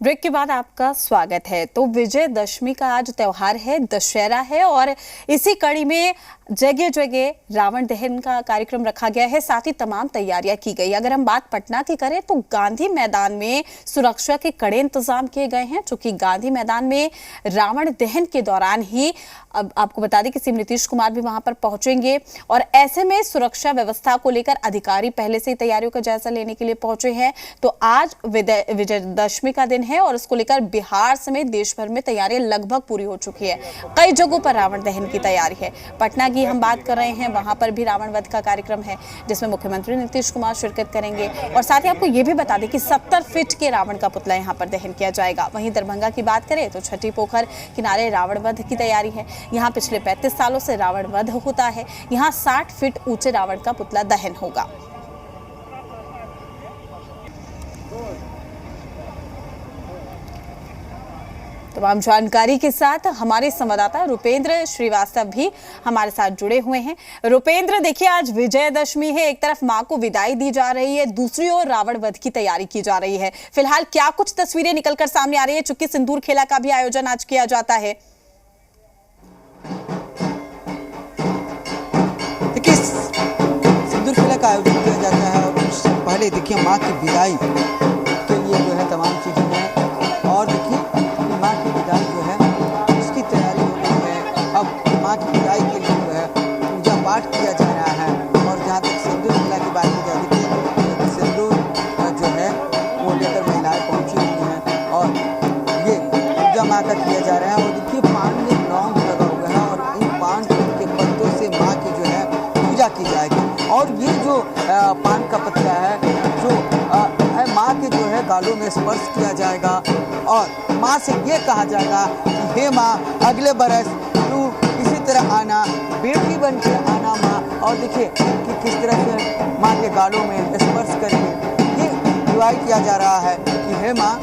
Break के बाद आपका स्वागत है। तो विजयदशमी का आज त्योहार है, दशहरा है और इसी कड़ी में जगह जगह रावण दहन का कार्यक्रम रखा गया है, साथ ही तमाम तैयारियां की गई। अगर हम बात पटना की करें तो गांधी मैदान में सुरक्षा के कड़े इंतजाम किए गए हैं, क्योंकि गांधी मैदान में रावण दहन के दौरान ही अब आपको बता दें कि सीएम नीतीश कुमार भी वहां पर पहुंचेंगे और ऐसे में सुरक्षा व्यवस्था को लेकर अधिकारी पहले से ही तैयारियों का जायजा लेने के लिए पहुंचे हैं। तो आज विजयदशमी का दिन है और इसको लेकर बिहार समेत देश भर में तैयारियां लगभग पूरी हो चुकी है। कई जगहों पर रावण दहन की तैयारी है। पटना की हम बात कर रहे हैं, वहां पर भी रावण वध का कार्यक्रम है जिसमें मुख्यमंत्री नीतीश कुमार शिरकत करेंगे और साथ ही आपको यह भी बता दें कि 70 फीट के रावण का पुतला यहां पर दहन किया जाएगा। वहीं दरभंगा की बात करें तो छठी पोखर किनारे रावण वध की तैयारी है। यहाँ पिछले 35 सालों से रावण वध होता है। यहाँ 60 फीट ऊंचे रावण का पुतला दहन होगा। तमाम जानकारी के साथ हमारे संवाददाता रुपेंद्र श्रीवास्तव भी हमारे साथ जुड़े हुए हैं। रुपेंद्र, देखिए आज विजयदशमी है, एक तरफ मां को विदाई दी जा रही है, दूसरी ओर रावण वध की तैयारी की जा रही है। फिलहाल क्या कुछ तस्वीरें निकलकर सामने आ रही है, चूंकि सिंदूर खेला का भी आयोजन आज किया जाता है? देखिए, सिंदूर खेला का आयोजन किया जाता है और उससे पहले देखिए माँ की विदाई के लिए जो है तमाम चीजें हैं और देखिए माँ की विदाई जो है उसकी तैयारी हो गई है। अब माँ की विदाई के लिए जो है पूजा पाठ किया जा रहा है और जहाँ तक सिंदूर खेला की बात की जाती है, सिंदूर जो है वो लेकर महिलाएं पहुँची हुई हैं और ये पूजा माँ का किया जा रहा है। और देखिए पान में लौंग लगा हुआ है और इन पान के पत्तों से माँ की जो है पूजा की जाएगी और ये जो पान का पत्ता है जो माँ के जो है गालों में स्पर्श किया जाएगा और माँ से ये कहा जाएगा कि हे माँ, अगले बरस तू इसी तरह आना, बेटी बन के आना माँ। और देखिए कि किस तरह से माँ के गालों में स्पर्श करके ये दुआ किया जा रहा है कि हे माँ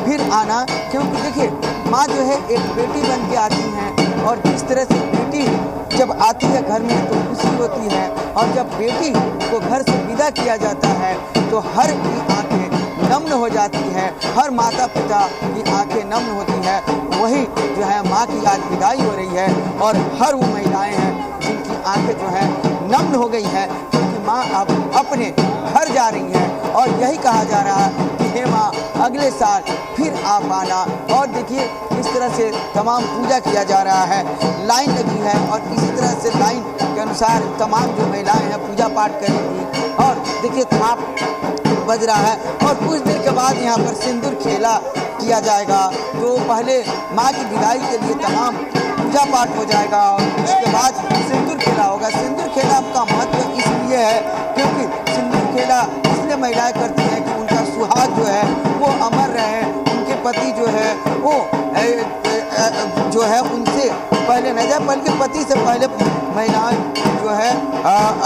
फिर आना, क्योंकि देखिए माँ जो है एक बेटी बन के आती हैं और जिस तरह से बेटी जब आती है घर में तो खुशी होती है और जब बेटी को घर से विदा किया जाता है तो हर की आंखें नम्न हो जाती है, हर माता पिता की आंखें नम्न होती है। वही जो है माँ की आज विदाई हो रही है और हर वो महिलाएं हैं जिनकी आंखें जो है नम्न हो गई है क्योंकि माँ अब अपने घर जा रही हैं और यही कहा जा रहा है कि हे माँ अगले साल फिर आप आना। और देखिए इस तरह से तमाम पूजा किया जा रहा है, लाइन लगी है और इसी तरह से लाइन के अनुसार तमाम जो महिलाएं हैं पूजा पाठ करेंगी। और देखिए थाप बज रहा है और कुछ देर के बाद यहाँ पर सिंदूर खेला किया जाएगा। तो पहले माँ की विदाई के लिए तमाम पूजा पाठ हो जाएगा और उसके बाद सिंदूर खेला होगा। सिंदूर खेला का महत्व इसलिए है क्योंकि सिंदूर खेला इसलिए महिलाएं करती हैं कि उनका सुहाग जो है वो अमर रहे, उनके पति जो है वो जो है उनसे पहले न जाए, बल्कि पति से पहले महिलाएं जो है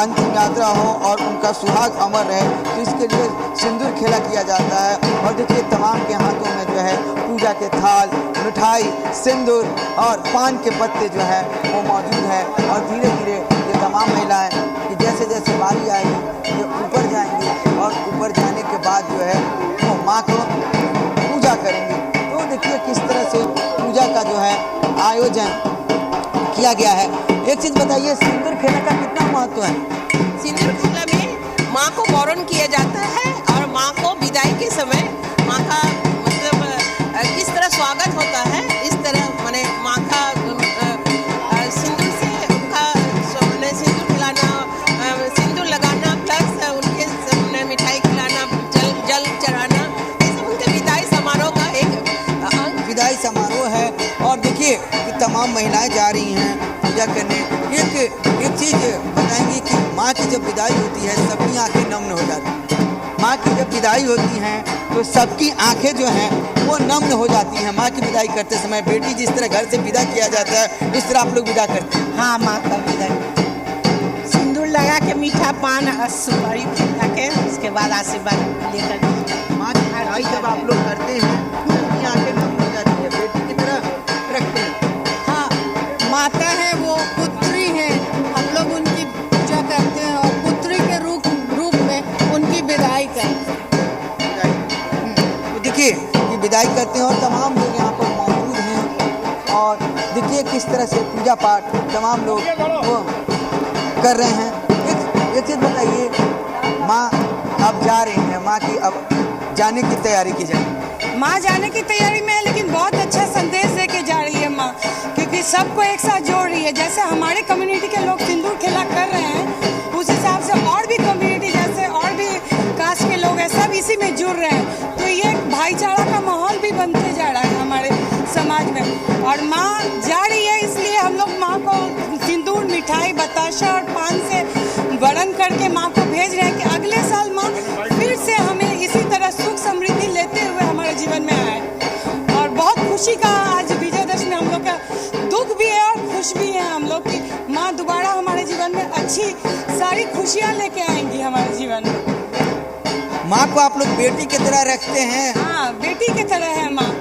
अंतिम यात्रा हो और उनका सुहाग अमर रहे। तो इसके लिए सिंदूर खेला किया जाता है और देखिए तमाम के हाथों में जो है पूजा के थाल, मिठाई, सिंदूर और पान के पत्ते जो है वो मौजूद है। और धीरे धीरे ये तमाम महिलाएं कि जैसे जैसे बारी आएगी ये ऊपर जाएंगी और ऊपर जाने के बाद जो है वो माँ को पूजा करेंगी। तो देखिए किस तरह से पूजा का जो है आयोजन किया गया है। एक चीज़ बताइए, सिंदूर खेला का कितना महत्व है? सिंदूर खेला में माँ को वरण किया जाता है और माँ को विदाई के समय माँ का मतलब किस तरह स्वागत होता है, इस तरह माने माँ का सिंदूर से उनका सिंदूर खिलाना, सिंदूर लगाना प्लस उनके मिठाई खिलाना, जल चढ़ाना, ये सब उनके विदाई समारोह का एक विदाई समारोह है। और देखिए कि तमाम महिलाएं जा रही हैं पूजा करने। एक चीज़ बताएंगी कि माँ की जब विदाई होती है सबकी आंखें नम्न हो जाती हैं। माँ की जब विदाई होती हैं तो सबकी आंखें जो हैं वो नम्न हो जाती हैं। माँ की विदाई करते समय बेटी जिस तरह घर से विदा किया जाता है उस तरह आप लोग विदा करते हैं? हाँ, माँ का विदाई सिंदूर लगा के मीठा पान सुपारी खिला के उसके बाद आशीर्वाद लेकर माँ की विदाई जब आप लोग करते हैं सबकी आंखें नम्न हो जाती है, बेटी की तरह रखते हैं। हाँ, माता है वो पुत्री है, हम लोग उनकी पूजा करते हैं और पुत्री के रूप में उनकी विदाई करते हैं। तो देखिए कि विदाई करते हैं और तमाम लोग यहाँ पर मौजूद हैं और देखिए किस तरह से पूजा पाठ तमाम लोग वो कर रहे हैं। एक चीज़ बताइए, माँ अब जा रही हैं, माँ की अब जाने की तैयारी की जाए। माँ जाने की तैयारी में है, लेकिन बहुत अच्छा संदेश दे के जा रही है माँ, क्योंकि सबको एक साथ जोड़ रही है। जैसे हमारे कम्युनिटी के लोग सिंदूर खेला कर रहे हैं, उस हिसाब से और भी कम्युनिटी जैसे और भी कास्ट के लोग हैं, सब इसी में जुड़ रहे हैं। तो ये भाईचारा का माहौल भी बनते जा रहा है हमारे समाज में। और माँ जा रही है, इसलिए हम लोग माँ को सिंदूर, मिठाई, बताशा और पान से वरण करके माँ को भेज रहे हैं कि अगले साल माँ फिर से हमें इसी तरह सुख समृद्धि लेते हुए हमारे जीवन में आए। और बहुत खुशी का आज विजयदशमी हम लोग का दुख भी है और खुश भी है हम लोग की माँ दोबारा हमारे जीवन में अच्छी सारी खुशियाँ लेके आएंगी हमारे जीवन में। माँ को आप लोग बेटी की तरह रखते हैं? हाँ, बेटी की तरह है माँ।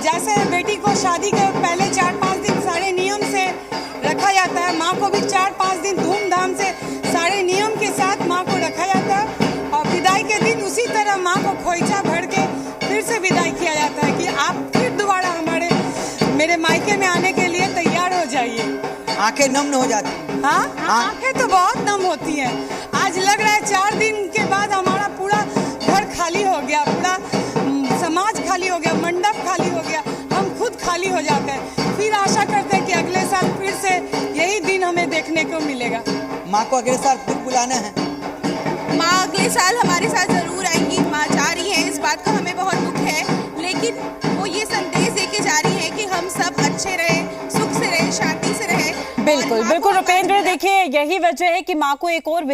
जैसे बेटी को शादी के पहले 4-5 दिन सारे नियम से रखा जाता है, माँ को भी 4-5 दिन धूमधाम से सारे नियम के साथ माँ को रखा जाता है। और विदाई के दिन उसी तरह माँ को खोइचा भर के फिर से विदाई किया जाता है कि आप फिर दोबारा मेरे मायके में आने के लिए तैयार हो जाइए। आंखें नम हो जाती हैं। हाँ, आंखें तो बहुत नम होती हैं। आज लग रहा है 4 दिन के बाद हमारा पूरा घर खाली हो गया, पूरा समाज खाली हो गया, मंडप खाली हो गया, हम खुद खाली हो जाते हैं। फिर आशा करते हैं कि अगले साल फिर से यही दिन हमें देखने को मिलेगा। माँ को अगले साल फिर बुलाना है? माँ अगले साल हमारे साथ जरूर आएंगी। माँ जा रही है, इस बात का हमें बहुत दुख है, लेकिन वो ये संदेश देके जा रही है कि हम सब अच्छे रहे, सुख से रहे, शांति से रहे। बिल्कुल बिल्कुल रुपेंद्र, देखिए यही वजह है कि माँ को एक और